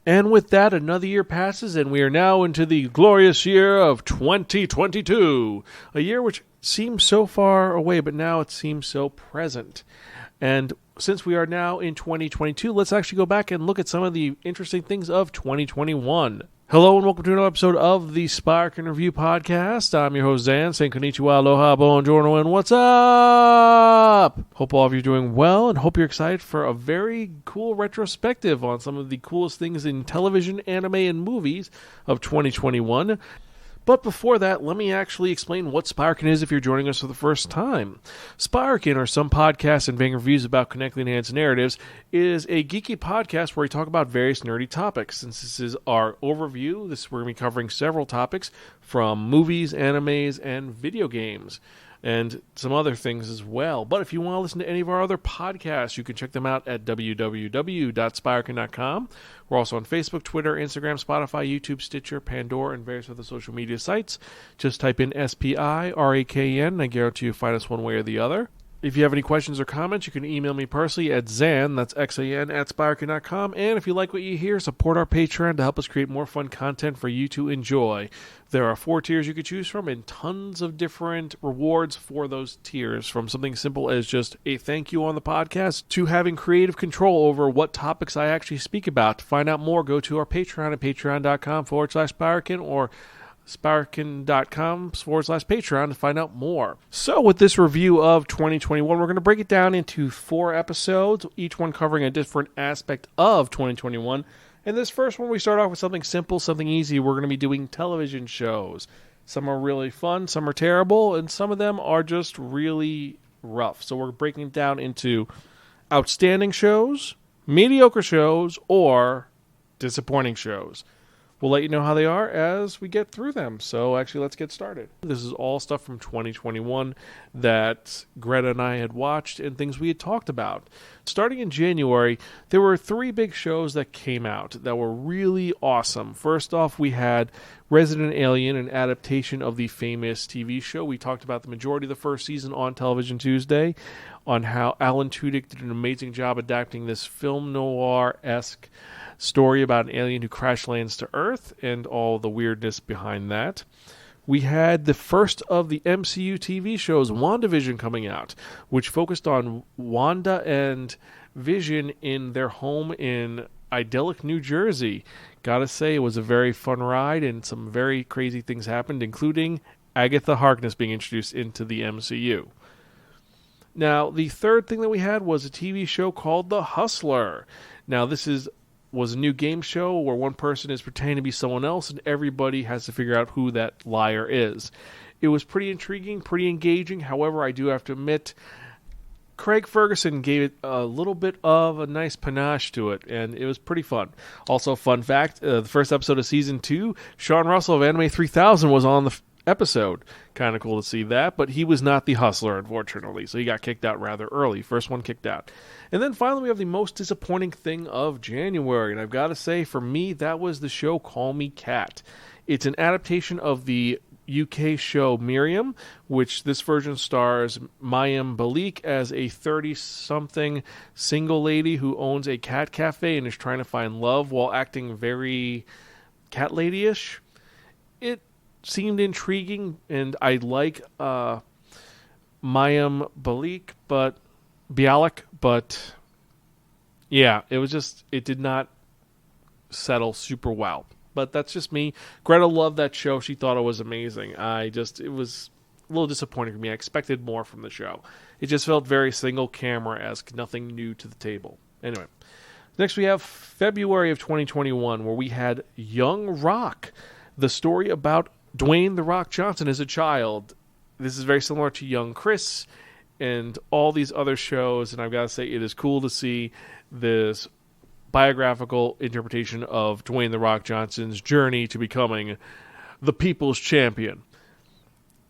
And with that, another year passes, and we are now into the glorious year of 2022. A year which seems so far away, but now it seems so present. And since we are now in 2022, let's actually go back and look at some of the interesting things of 2021. Hello and welcome to another episode of the Spiraken Review Podcast. I'm your host, Zan, saying konnichiwa, aloha, buongiorno, and what's up? Hope all of you are doing well, and hope you're excited for a very cool retrospective on some of the coolest things in television, anime, and movies of 2021. But before that, let me actually explain what Spiraken is if you're joining us for the first time. Spiraken, or some podcasts and vague reviews about connectly enhanced narratives, is a geeky podcast where we talk about various nerdy topics. Since this is our overview, we're going to be covering several topics from movies, animes, and video games, and some other things as well. But if you want to listen to any of our other podcasts, you can check them out at www.spiraken.com. We're also on Facebook, Twitter, Instagram, Spotify, YouTube, Stitcher, Pandora, and various other social media sites. Just type in SPIRAKEN, and I guarantee you'll find us one way or the other. If you have any questions or comments, you can email me personally at Zan, that's Xan, at Spiraken.com. And if you like what you hear, support our Patreon to help us create more fun content for you to enjoy. There are 4 tiers you could choose from and tons of different rewards for those tiers, from something simple as just a thank you on the podcast to having creative control over what topics I actually speak about. To find out more, go to our Patreon at patreon.com/Spiraken or Spiraken.com/Patreon to find out more. So with this review of 2021, we're going to break it down into 4 episodes, each one covering a different aspect of 2021. And this first one, we start off with something simple, something easy. We're going to be doing television shows. Some are really fun, some are terrible, and some of them are just really rough. So we're breaking it down into outstanding shows, mediocre shows, or disappointing shows. We'll let you know how they are as we get through them. So actually, let's get started. This is all stuff from 2021 that Greta and I had watched and things we had talked about. Starting in January, there were 3 big shows that came out that were really awesome. First off, we had Resident Alien, an adaptation of the famous TV show. We talked about the majority of the first season on Television Tuesday, on how Alan Tudyk did an amazing job adapting this film noir-esque story about an alien who crash lands to Earth and all the weirdness behind that. We had the first of the MCU TV shows, WandaVision, coming out, which focused on Wanda and Vision in their home in idyllic New Jersey. Gotta say, it was a very fun ride, and some very crazy things happened, including Agatha Harkness being introduced into the MCU. Now, the third thing that we had was a TV show called The Hustler. Now, this was a new game show where one person is pretending to be someone else and everybody has to figure out who that liar is. It was pretty intriguing, pretty engaging. However, I do have to admit, Craig Ferguson gave it a little bit of a nice panache to it, and it was pretty fun. Also, fun fact, the first episode of Season 2, Sean Russell of Anime 3000 was on the episode. Kind of cool to see that, but he was not the hustler, unfortunately, so he got kicked out rather early. First one kicked out. And then finally we have the most disappointing thing of January, and I've got to say, for me, that was the show Call Me Kat. It's an adaptation of the UK show Miriam, which this version stars Mayim Balik as a 30-something single lady who owns a cat cafe and is trying to find love while acting very cat lady-ish. It seemed intriguing, and I like Mayim Balik, but yeah, it did not settle super well. But that's just me. Greta loved that show. She thought it was amazing. It was a little disappointing for me. I expected more from the show. It just felt very single camera-esque, nothing new to the table. Anyway, next we have February of 2021, where we had Young Rock, the story about Dwayne "The Rock" Johnson as a child. This is very similar to Young Chris and all these other shows, and I've got to say, it is cool to see this biographical interpretation of Dwayne "The Rock" Johnson's journey to becoming the people's champion.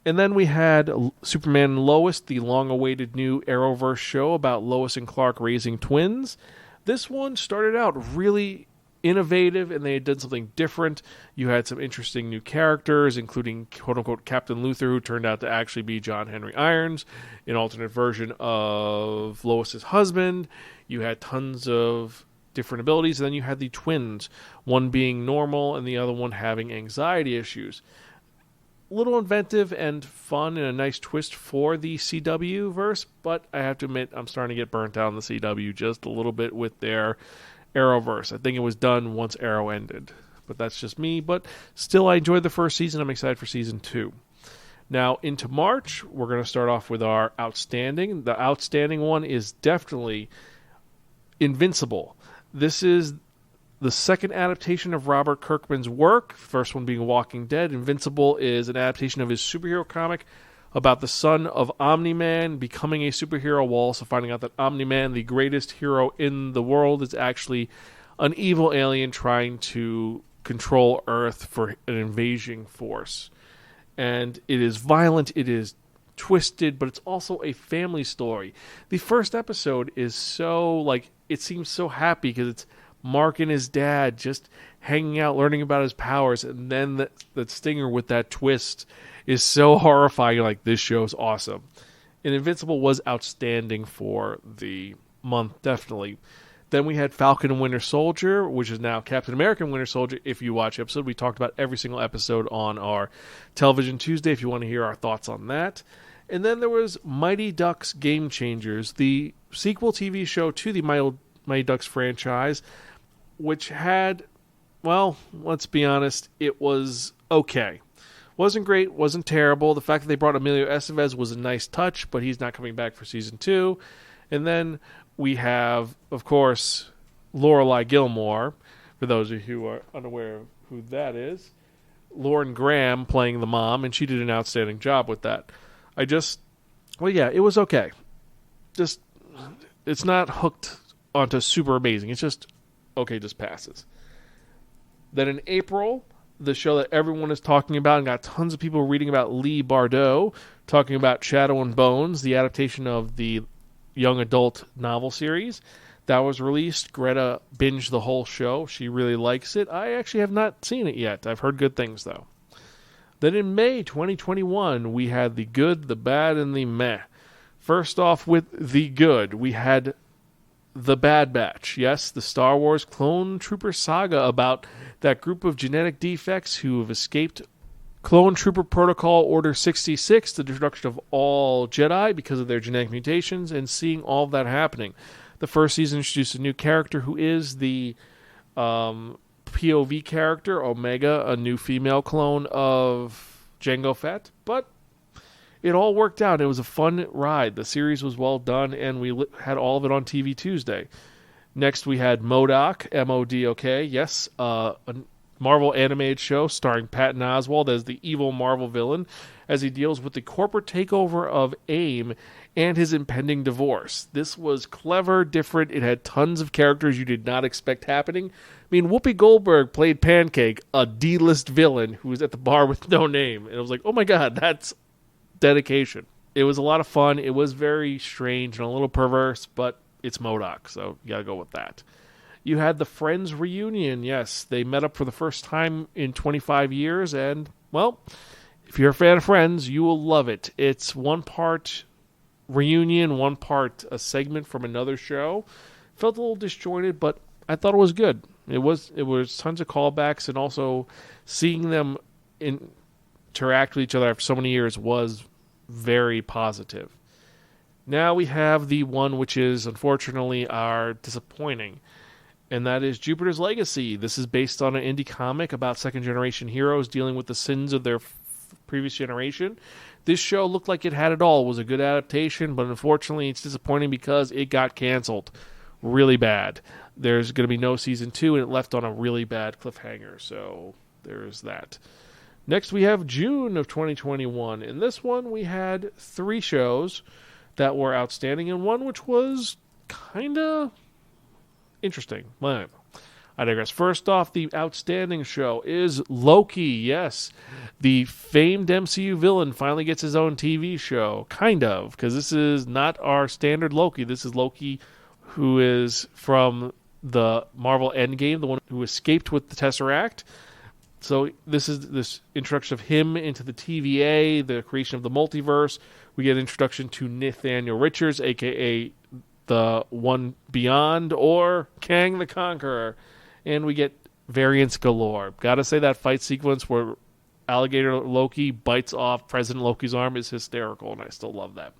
And then we had Superman and Lois, the long-awaited new Arrowverse show about Lois and Clark raising twins. This one started out really innovative, and they had done something different. You had some interesting new characters, including quote-unquote Captain Luther, who turned out to actually be John Henry Irons, an alternate version of Lois's husband. You had tons of different abilities. And then you had the twins, one being normal and the other one having anxiety issues. A little inventive and fun and a nice twist for the CW verse, but I have to admit I'm starting to get burnt out on the CW just a little bit with their Arrowverse. I think it was done once Arrow ended, but that's just me. But still, I enjoyed the first season. I'm excited for season 2. Now, into March, we're going to start off with our outstanding. The outstanding one is definitely Invincible. This is the second adaptation of Robert Kirkman's work, first one being Walking Dead. Invincible is an adaptation of his superhero comic about the son of Omni-Man becoming a superhero while also finding out that Omni-Man, the greatest hero in the world, is actually an evil alien trying to control Earth for an invasion force. And it is violent, it is twisted, but it's also a family story. The first episode is so, it seems so happy because it's Mark and his dad just hanging out, learning about his powers, and then the stinger with that twist is so horrifying. Like, this show's awesome. And Invincible was outstanding for the month, definitely. Then we had Falcon and Winter Soldier, which is now Captain America and Winter Soldier. If you watch the episode, we talked about every single episode on our Television Tuesday, if you want to hear our thoughts on that. And then there was Mighty Ducks Game Changers, the sequel TV show to the Mighty Ducks franchise, which had, well, let's be honest, it was okay. Wasn't great, wasn't terrible. The fact that they brought Emilio Estevez was a nice touch, but he's not coming back for season 2. And then we have, of course, Lorelai Gilmore, for those of you who are unaware of who that is. Lauren Graham playing the mom, and she did an outstanding job with that. It was okay. It's not hooked onto super amazing. It's just okay, just passes. Then in April, the show that everyone is talking about and got tons of people reading about, Lee Bardot, talking about Shadow and Bones, the adaptation of the young adult novel series. That was released. Greta binged the whole show. She really likes it. I actually have not seen it yet. I've heard good things, though. Then in May 2021, we had the good, the bad, and the meh. First off with the good, we had The Bad Batch. Yes, the Star Wars Clone Trooper saga about that group of genetic defects who have escaped Clone Trooper Protocol Order 66, the destruction of all Jedi because of their genetic mutations, and seeing all of that happening. The first season introduced a new character who is the POV character, Omega, a new female clone of Jango Fett, but it all worked out. It was a fun ride. The series was well done, and we had all of it on TV Tuesday. Next, we had MODOK, M-O-D-O-K. Yes, a Marvel animated show starring Patton Oswalt as the evil Marvel villain as he deals with the corporate takeover of AIM and his impending divorce. This was clever, different. It had tons of characters you did not expect happening. I mean, Whoopi Goldberg played Pancake, a D-list villain who was at the bar with no name. And it was like, oh my god, that's dedication. It was a lot of fun. It was very strange and a little perverse, but it's MODOK, so you gotta go with that. You had the Friends reunion. Yes, they met up for the first time in 25 years, and, well, if you're a fan of Friends, you will love it. It's one part reunion, one part a segment from another show. Felt a little disjointed, but I thought it was good. It was tons of callbacks, and also seeing them interact with each other after so many years was very positive. Now we have the one which is, unfortunately, our disappointing, and that is Jupiter's Legacy. This is based on an indie comic about second-generation heroes dealing with the sins of their previous generation. This show looked like it had it all. It was a good adaptation, but unfortunately it's disappointing because it got canceled really bad. There's going to be no season 2, and it left on a really bad cliffhanger, so there's that. Next, we have June of 2021. In this one, we had 3 shows that were outstanding, and one which was kind of interesting. Well, I digress. First off, the outstanding show is Loki. Yes, the famed MCU villain finally gets his own TV show. Kind of, because this is not our standard Loki. This is Loki who is from the Marvel Endgame, the one who escaped with the Tesseract. So this is this introduction of him into the TVA, the creation of the multiverse. We get an introduction to Nathaniel Richards, a.k.a. the one Beyond or Kang the Conqueror. And we get variants galore. Gotta say that fight sequence where Alligator Loki bites off President Loki's arm is hysterical, and I still love that.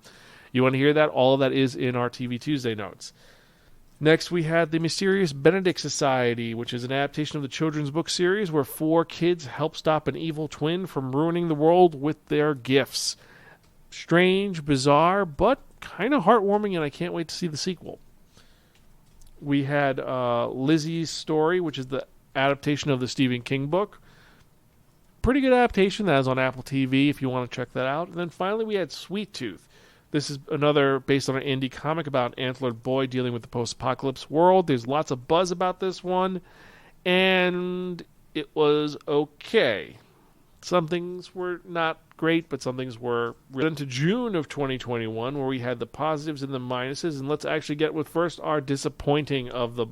You want to hear that? All of that is in our TV Tuesday notes. Next, we had The Mysterious Benedict Society, which is an adaptation of the children's book series where 4 kids help stop an evil twin from ruining the world with their gifts. Strange, bizarre, but kind of heartwarming, and I can't wait to see the sequel. We had Lizzie's Story, which is the adaptation of the Stephen King book. Pretty good adaptation. That is on Apple TV if you want to check that out. And then finally we had Sweet Tooth. This is another based on an indie comic about an antlered boy dealing with the post-apocalypse world. There's lots of buzz about this one, and it was okay. Some things were not great, but some things were. Into June of 2021, where we had the positives and the minuses, and let's actually get with first our disappointing of the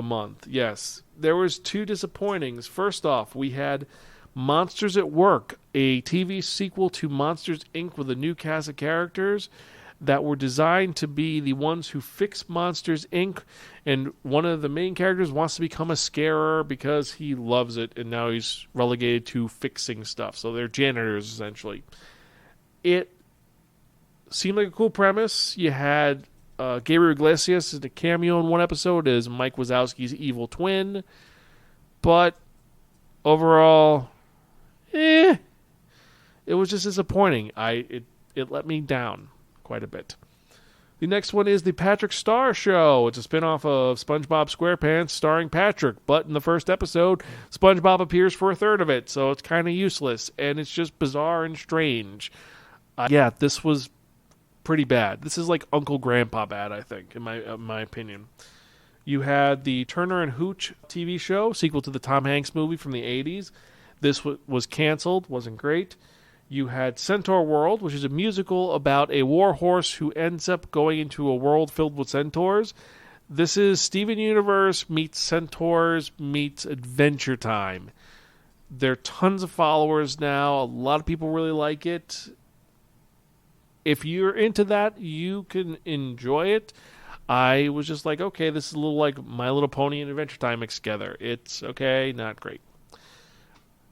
month. Yes, there was 2 disappointings. First off, we had Monsters at Work, a TV sequel to Monsters, Inc. with a new cast of characters that were designed to be the ones who fix Monsters, Inc. And one of the main characters wants to become a scarer because he loves it, and now he's relegated to fixing stuff. So they're janitors, essentially. It seemed like a cool premise. You had Gabriel Iglesias as a cameo in one episode as Mike Wazowski's evil twin. But overall, it was just disappointing. It let me down quite a bit. The next one is the Patrick Star Show. It's a spinoff of SpongeBob SquarePants starring Patrick, but in the first episode, SpongeBob appears for a third of it, so it's kind of useless, and it's just bizarre and strange. This was pretty bad. This is like Uncle Grandpa bad, I think, in my opinion. You had the Turner and Hooch TV show, sequel to the Tom Hanks movie from the 80s. This was canceled, wasn't great. You had Centaur World, which is a musical about a war horse who ends up going into a world filled with centaurs. This is Steven Universe meets Centaurs meets Adventure Time. There are tons of followers now. A lot of people really like it. If you're into that, you can enjoy it. I was just like, okay, this is a little like My Little Pony and Adventure Time mixed together. It's okay, not great.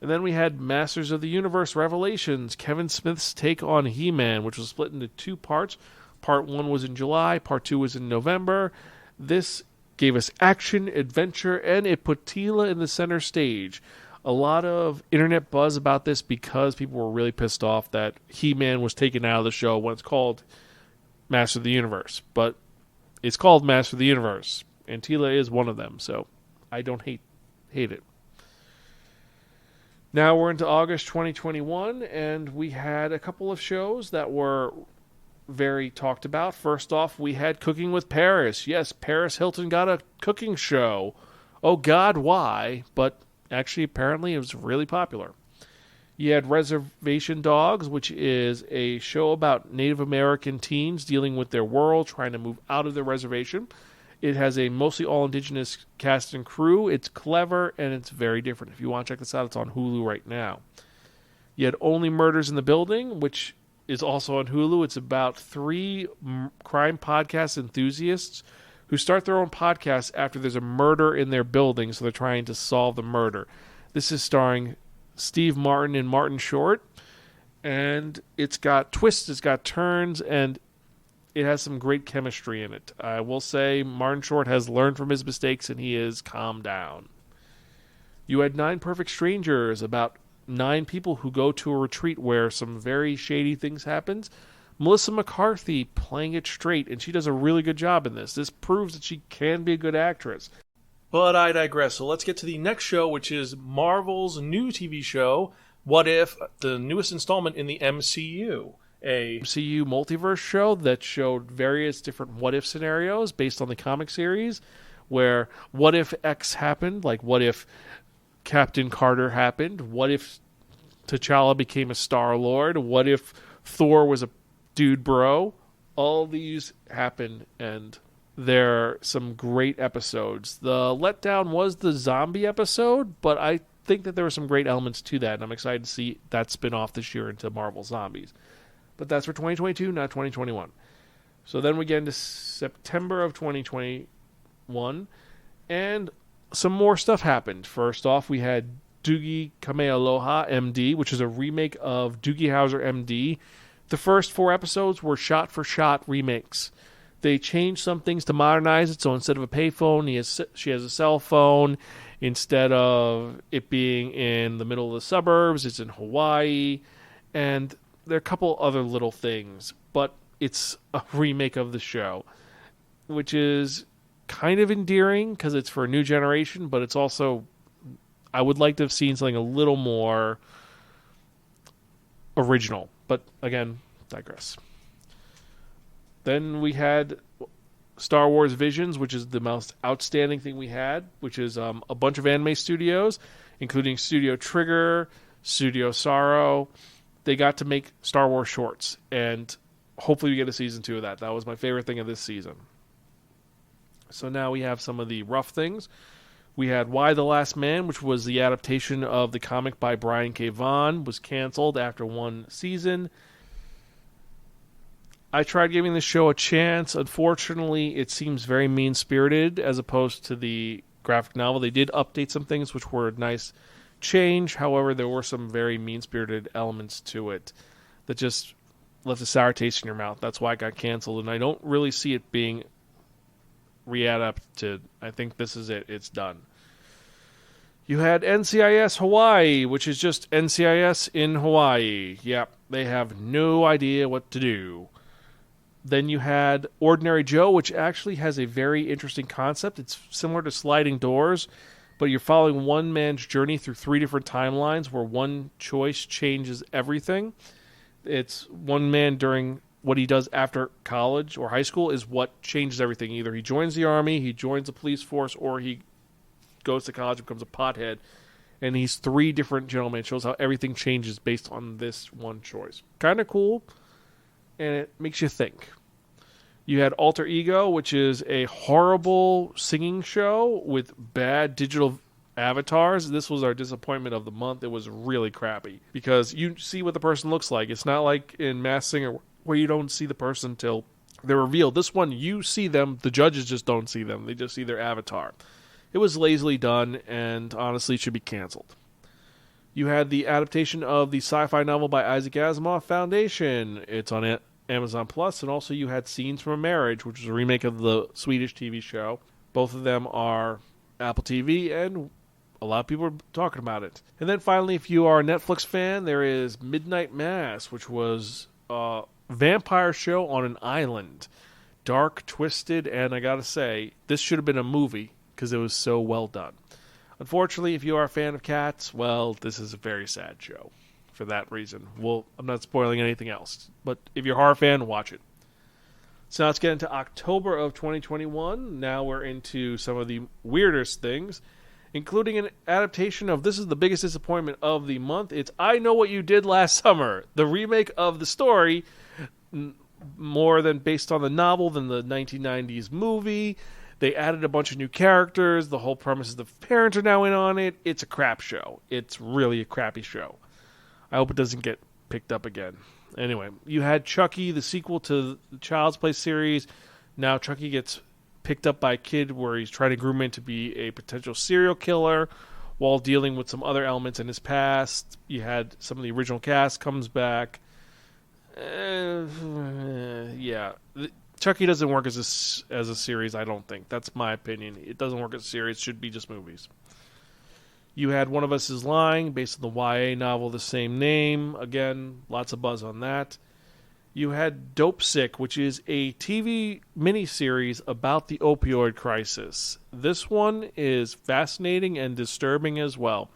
And then we had Masters of the Universe Revelations, Kevin Smith's take on He-Man, which was split into 2 parts. Part 1 was in July, Part 2 was in November. This gave us action, adventure, and it put Tila in the center stage. A lot of internet buzz about this because people were really pissed off that He-Man was taken out of the show when it's called Master of the Universe. But it's called Master of the Universe, and Tila is one of them, so I don't hate it. Now we're into August 2021, and we had a couple of shows that were very talked about. First off, we had Cooking with Paris. Yes, Paris Hilton got a cooking show. Oh God, why? But actually, apparently, it was really popular. You had Reservation Dogs, which is a show about Native American teens dealing with their world, trying to move out of their reservation. It has a mostly all-indigenous cast and crew. It's clever, and it's very different. If you want to check this out, it's on Hulu right now. You had Only Murders in the Building, which is also on Hulu. It's about 3 crime podcast enthusiasts who start their own podcast after there's a murder in their building, so they're trying to solve the murder. This is starring Steve Martin and Martin Short, and it's got twists, it's got turns, and it has some great chemistry in it. I will say Martin Short has learned from his mistakes, and he is calmed down. You had 9 Perfect Strangers, about 9 people who go to a retreat where some very shady things happen. Melissa McCarthy playing it straight, and she does a really good job in this. This proves that she can be a good actress. But I digress. So let's get to the next show, which is Marvel's new TV show, What If, the newest installment in the MCU. A MCU multiverse show that showed various different what if scenarios based on the comic series, where what if X happened, like what if Captain Carter happened, what if T'Challa became a Star-Lord, what if Thor was a dude bro. All these happened, and there are some great episodes. The letdown was the zombie episode, but I think that there were some great elements to that, and I'm excited to see that spin off this year into Marvel Zombies. But that's for 2022, not 2021. So then we get into September of 2021, and some more stuff happened. First off, we had Doogie Kamealoha M.D., which is a remake of Doogie Howser M.D. The first 4 episodes were shot-for-shot remakes. They changed some things to modernize it, so instead of a payphone, she has a cell phone. Instead of it being in the middle of the suburbs, it's in Hawaii. And there are a couple other little things, but it's a remake of the show, which is kind of endearing because it's for a new generation, but it's also, I would like to have seen something a little more original. But again, digress. Then we had Star Wars Visions, which is the most outstanding thing we had, which is a bunch of anime studios, including Studio Trigger, Studio Sorrow. They got to make Star Wars shorts, and hopefully we get a season 2 of that. That was my favorite thing of this season. So now we have some of the rough things. We had Why the Last Man, which was the adaptation of the comic by Brian K. Vaughan, was canceled after 1 season. I tried giving the show a chance. Unfortunately, it seems very mean-spirited as opposed to the graphic novel. They did update some things, which were a nice change. However, there were some very mean-spirited elements to it that just left a sour taste in your mouth. That's why it got canceled, and I don't really see it being readapted. I think this is it. It's done. You had NCIS Hawaii, which is just NCIS in Hawaii. Yep, they have no idea what to do. Then you had Ordinary Joe, which actually has a very interesting concept. It's similar to Sliding Doors, but you're following one man's journey through 3 different timelines where one choice changes everything. It's one man during what he does after college or high school is what changes everything. Either he joins the army, he joins the police force, or he goes to college and becomes a pothead. And he's 3 different gentlemen. It shows how everything changes based on this one choice. Kind of cool. And it makes you think. You had Alter Ego, which is a horrible singing show with bad digital avatars. This was our disappointment of the month. It was really crappy because you see what the person looks like. It's not like in Masked Singer where you don't see the person till they're revealed. This one, you see them. The judges just don't see them. They just see their avatar. It was lazily done and honestly should be canceled. You had the adaptation of the sci-fi novel by Isaac Asimov, Foundation. It's on Amazon Plus, and also you had Scenes from a Marriage, which is a remake of the Swedish TV show. Both of them are Apple TV, and a lot of people are talking about it. And then finally, if you are a Netflix fan, there is Midnight Mass, which was a vampire show on an island. Dark, twisted, and I gotta say, this should have been a movie because it was so well done. Unfortunately, if you are a fan of cats, well, this is a very sad show for that reason. Well, I'm not spoiling anything else, but if you're a horror fan, watch it. So now let's get into October of 2021. Now we're into some of the weirdest things, including an adaptation of, this is the biggest disappointment of the month. It's I Know What You Did Last Summer, the remake of the story, more than based on the novel than the 1990s movie. They added a bunch of new characters. The whole premise is the parents are now in on it. It's a crap show. It's really a crappy show. I hope it doesn't get picked up again. Anyway, you had Chucky, the sequel to the Child's Play series. Now Chucky gets picked up by a kid where he's trying to groom him to be a potential serial killer while dealing with some other elements in his past. You had some of the original cast comes back. Yeah. Chucky doesn't work as a series, I don't think. That's my opinion. It doesn't work as a series. It should be just movies. You had One of Us is Lying, based on the YA novel the same name. Again, lots of buzz on that. You had Dope Sick, which is a TV miniseries about the opioid crisis. This one is fascinating and disturbing as well.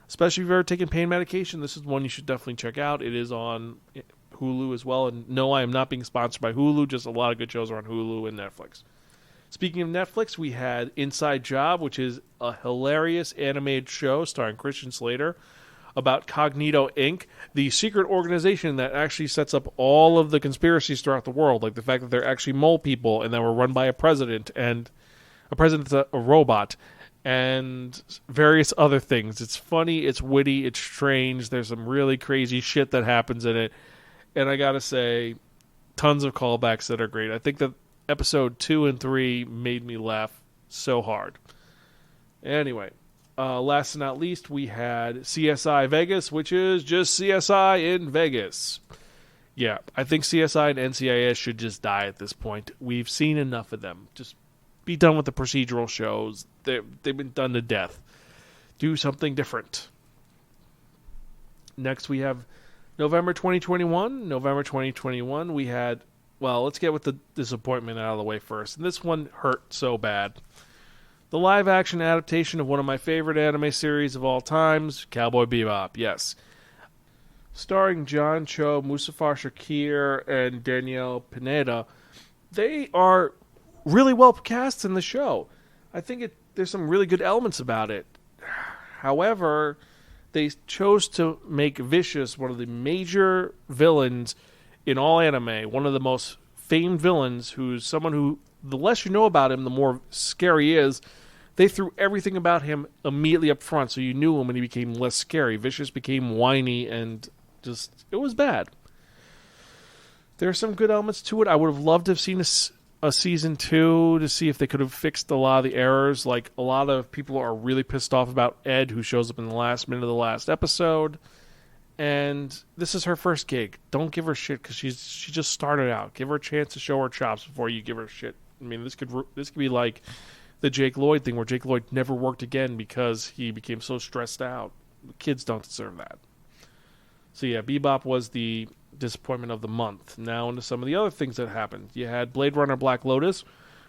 Especially if you've ever taken pain medication, this is one you should definitely check out. It is on Hulu as well. And no, I am not being sponsored by Hulu. Just a lot of good shows are on Hulu and Netflix. Speaking of Netflix, we had Inside Job, which is a hilarious animated show starring Christian Slater about Cognito Inc., the secret organization that actually sets up all of the conspiracies throughout the world, like the fact that they're actually mole people and that were run by a president, and a president's a robot, and various other things. It's funny, it's witty, it's strange. There's some really crazy shit that happens in it. And I gotta say, tons of callbacks that are great. I think that episode 2 and 3 made me laugh so hard. Anyway, last and not least, we had CSI Vegas, which is just CSI in Vegas. Yeah, I think CSI and NCIS should just die at this point. We've seen enough of them. Just be done with the procedural shows. They've been done to death. Do something different. Next, we have November 2021. November 2021, we had... Well, let's get with the disappointment out of the way first. And this one hurt so bad. The live-action adaptation of one of my favorite anime series of all times, Cowboy Bebop. Yes. Starring John Cho, Mustafa Shakir, and Danielle Pineda. They are really well cast in the show. I think there's some really good elements about it. However, they chose to make Vicious one of the major villains in all anime, one of the most famed villains, who's someone who, the less you know about him, the more scary he is. They threw everything about him immediately up front, so you knew him and he became less scary. Vicious became whiny and just, it was bad. There are some good elements to it. I would have loved to have seen a season 2 to see if they could have fixed a lot of the errors. Like, a lot of people are really pissed off about Ed, who shows up in the last minute of the last episode. And this is her first gig. Don't give her shit because she just started out. Give her a chance to show her chops before you give her shit. I mean, this could be like the Jake Lloyd thing, where Jake Lloyd never worked again because he became so stressed out. Kids don't deserve that. So yeah, Bebop was the disappointment of the month. Now into some of the other things that happened. You had Blade Runner Black Lotus,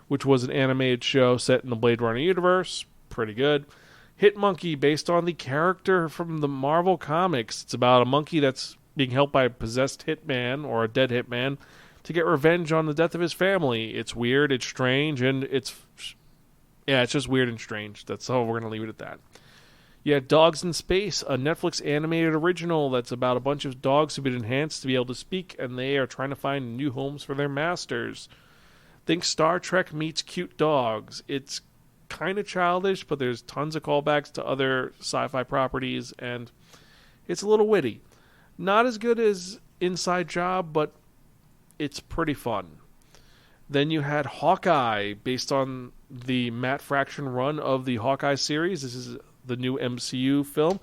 which was an animated show set in the Blade Runner universe. Pretty good. Hit Monkey, based on the character from the Marvel Comics. It's about a monkey that's being helped by a possessed hitman, or a dead hitman, to get revenge on the death of his family. It's weird, it's strange, and it's just weird and strange. That's all we're going to leave it at that. You had Dogs in Space, a Netflix animated original that's about a bunch of dogs who've been enhanced to be able to speak, and they are trying to find new homes for their masters. Think Star Trek meets cute dogs. It's kind of childish, but there's tons of callbacks to other sci-fi properties, and it's a little witty. Not as good as Inside Job, but it's pretty fun. Then you had Hawkeye, based on the Matt Fraction run of the Hawkeye series. This is the new MCU film.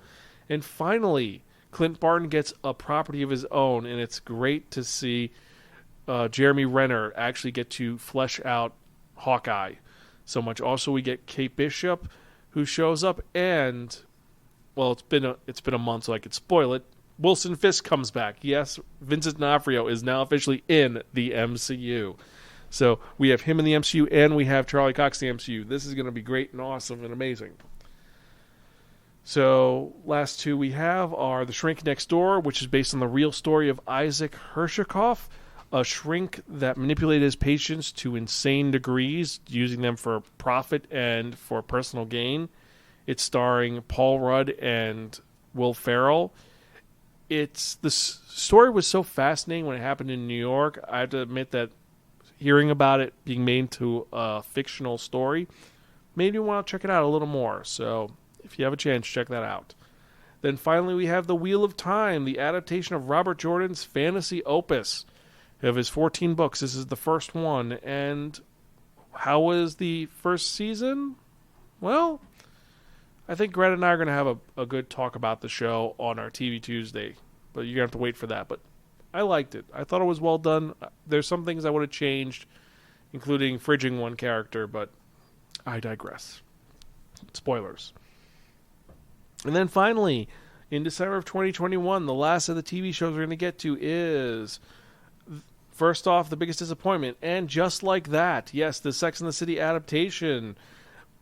And finally, Clint Barton gets a property of his own, and it's great to see Jeremy Renner actually get to flesh out Hawkeye so much. Also, we get Kate Bishop, who shows up, and, well, it's been a month, so I could spoil it. Wilson Fisk comes back. Yes, Vincent D'Onofrio is now officially in the MCU. So we have him in the MCU, and we have Charlie Cox in the MCU. This is going to be great and awesome and amazing. So last two we have are The Shrink Next Door, which is based on the real story of Isaac Hershikoff, a shrink that manipulated his patients to insane degrees, using them for profit and for personal gain. It's starring Paul Rudd and Will Ferrell. The story was so fascinating when it happened in New York. I have to admit that hearing about it being made into a fictional story made me want to check it out a little more. So if you have a chance, check that out. Then finally we have The Wheel of Time, the adaptation of Robert Jordan's fantasy opus. Of his 14 books, this is the first one. And how was the first season? Well, I think Greta and I are going to have a good talk about the show on our TV Tuesday. But you're going to have to wait for that. But I liked it. I thought it was well done. There's some things I would have changed, including fridging one character, but I digress. Spoilers. And then finally, in December of 2021, the last of the TV shows we're going to get to is... First off, the biggest disappointment, and just like that, yes, the Sex and the City adaptation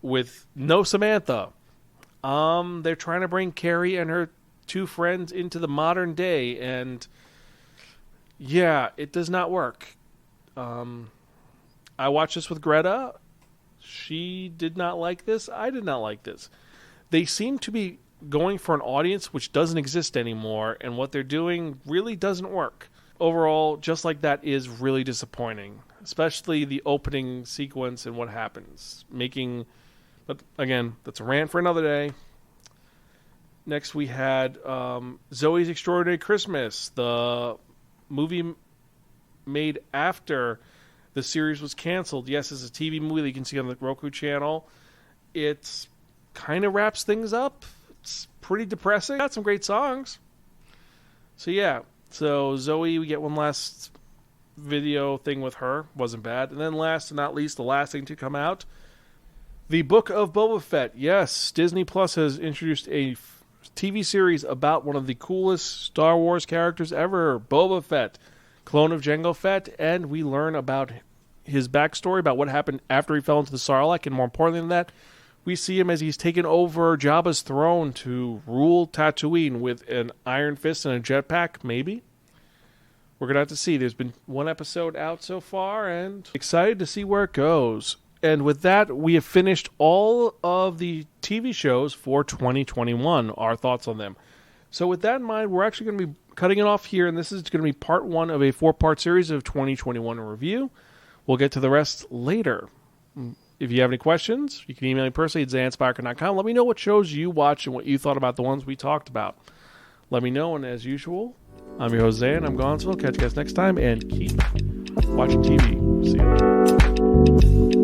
with no Samantha. They're trying to bring Carrie and her two friends into the modern day, and yeah, it does not work. I watched this with Greta. She did not like this. I did not like this. They seem to be going for an audience which doesn't exist anymore, and what they're doing really doesn't work. Overall, just like that is really disappointing, especially the opening sequence and what happens. But again, that's a rant for another day. Next, we had Zoe's Extraordinary Christmas, the movie made after the series was canceled. Yes, it's a TV movie that you can see on the Roku channel. It kind of wraps things up. It's pretty depressing. Got some great songs. So yeah, so Zoe, we get one last video thing with her. Wasn't bad. And then last and not least, the last thing to come out, the Book of Boba Fett. Yes, Disney Plus has introduced a TV series about one of the coolest Star Wars characters ever, Boba Fett, clone of Jango Fett, and we learn about his backstory, about what happened after he fell into the Sarlacc, and more importantly than that, we see him as he's taken over Jabba's throne to rule Tatooine with an iron fist and a jetpack, maybe? We're going to have to see. There's been one episode out so far, and excited to see where it goes. And with that, we have finished all of the TV shows for 2021, our thoughts on them. So with that in mind, we're actually going to be cutting it off here, and this is going to be part one of a 4-part series of 2021 review. We'll get to the rest later. If you have any questions, you can email me personally at zanspiker.com. Let me know what shows you watch and what you thought about the ones we talked about. Let me know, and as usual, I'm your host, Zan. I'm Gonzalo. Catch you guys next time, and keep watching TV. See you later.